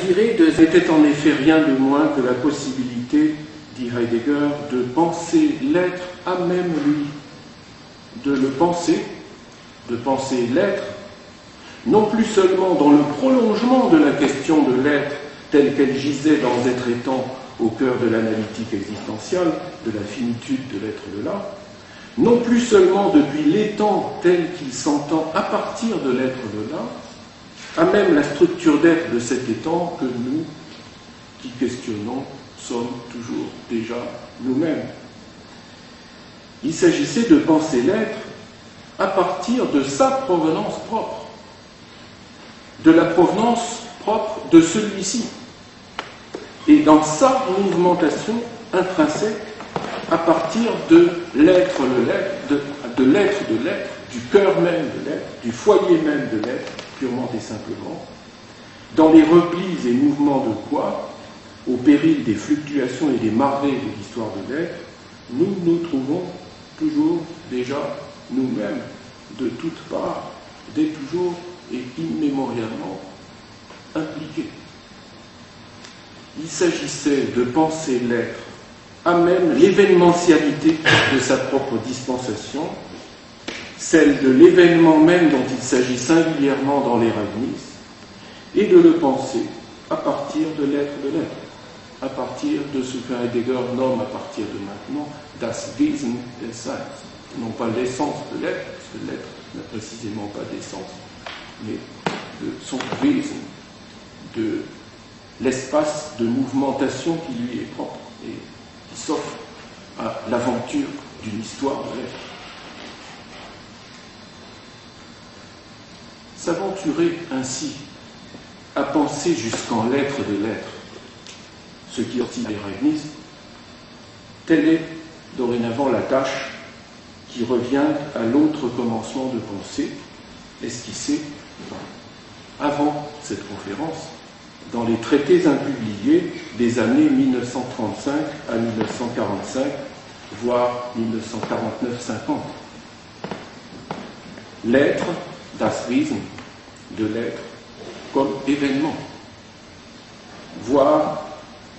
Attiré de n'était en effet rien de moins que la possibilité, dit Heidegger, de penser l'être à même lui, de le penser, de penser l'être, non plus seulement dans le prolongement de la question de l'être telle qu'elle gisait dans Être et temps au cœur de l'analytique existentielle, de la finitude de l'être de là, non plus seulement depuis l'étant tel qu'il s'entend à partir de l'être de là, à même la structure d'être de cet étant que nous, qui questionnons, sommes toujours déjà nous-mêmes. Il s'agissait de penser l'être à partir de sa provenance propre, de la provenance propre de celui-ci, et dans sa mouvmentation intrinsèque à partir de l'être de l'être, du cœur même de l'être, du foyer même de l'être, purement et simplement, dans les replis et mouvements de quoi, au péril des fluctuations et des marées de l'histoire de l'être, nous nous trouvons toujours déjà nous-mêmes, de toutes parts, dès toujours et immémorialement impliqués. Il s'agissait de penser l'être à même l'événementialité de sa propre dispensation, celle de l'événement même dont il s'agit singulièrement dans l'Erasmus, et de le penser à partir de l'être, à partir de ce que Heidegger nomme à partir de maintenant das Wesen des Seins, non pas l'essence de l'être, parce que l'être n'a précisément pas d'essence, mais de son Wesen, de l'espace de mouvmentation qui lui est propre et qui s'offre à l'aventure d'une histoire de l'être. S'aventurer ainsi à penser jusqu'en l'être de l'être, ce qui sortit des Leibniz, telle est dorénavant la tâche qui revient à l'autre commencement de pensée, esquissé avant cette conférence, dans les traités impubliés des années 1935 à 1945, voire 1949-50. L'être, das Wesen, de l'être, comme événement, voire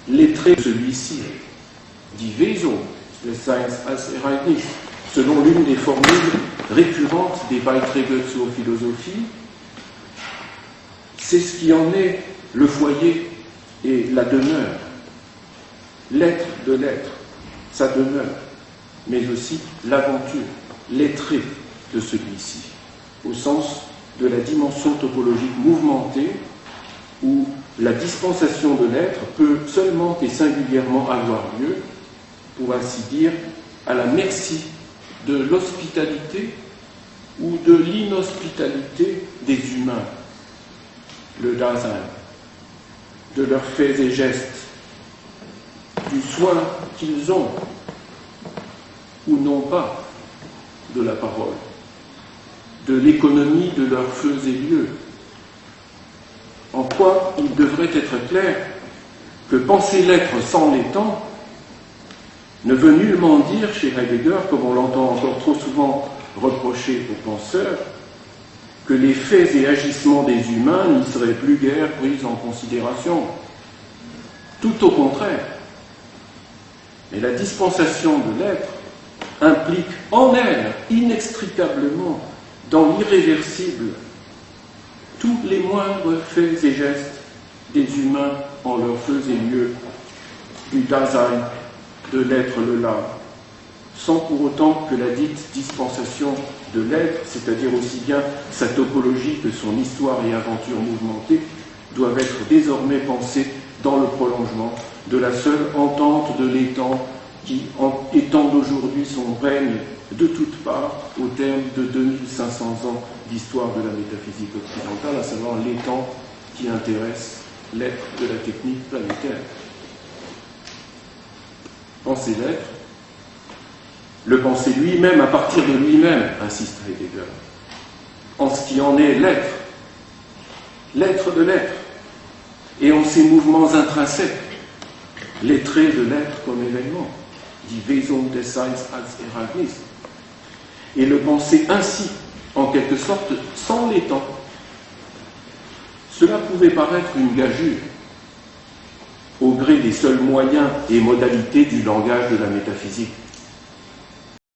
les traits de celui-ci, die Wesung des Seins als Ereignis, selon l'une des formules récurrentes des Beiträge zur Philosophie, c'est ce qui en est le foyer et la demeure, l'être de l'être, sa demeure, mais aussi l'aventure, les traits de celui-ci, au sens de la dimension topologique mouvementée où la dispensation de l'être peut seulement et singulièrement avoir lieu, pour ainsi dire, à la merci de l'hospitalité ou de l'inhospitalité des humains, le Dasein, de leurs faits et gestes, du soin qu'ils ont ou non pas de la parole, de l'économie de leurs feux et lieux. En quoi il devrait être clair que penser l'être sans l'étant ne veut nullement dire chez Heidegger, comme on l'entend encore trop souvent reprocher aux penseurs, que les faits et agissements des humains n'y seraient plus guère pris en considération. Tout au contraire. Mais la dispensation de l'être implique en elle, inextricablement, dans l'irréversible, tous les moindres faits et gestes des humains en leurs feux et lieux, du Dasein, de l'être le là, sans pour autant que la dite dispensation de l'être, c'est-à-dire aussi bien sa topologie que son histoire et aventure mouvementée, doivent être désormais pensées dans le prolongement de la seule entente de l'étant qui étend d'aujourd'hui son règne de toutes parts au terme de 2500 ans d'histoire de la métaphysique occidentale, à savoir l'étant qui intéresse l'être de la technique planétaire. Penser l'être, le penser lui-même à partir de lui-même, insiste Heidegger, en ce qui en est l'être, l'être de l'être, et en ses mouvements intrinsèques, les traits de l'être comme événement, die Wesung des Seins als Ereignis, et le penser ainsi, en quelque sorte, sans l'étant. Cela pouvait paraître une gageure, au gré des seuls moyens et modalités du langage de la métaphysique.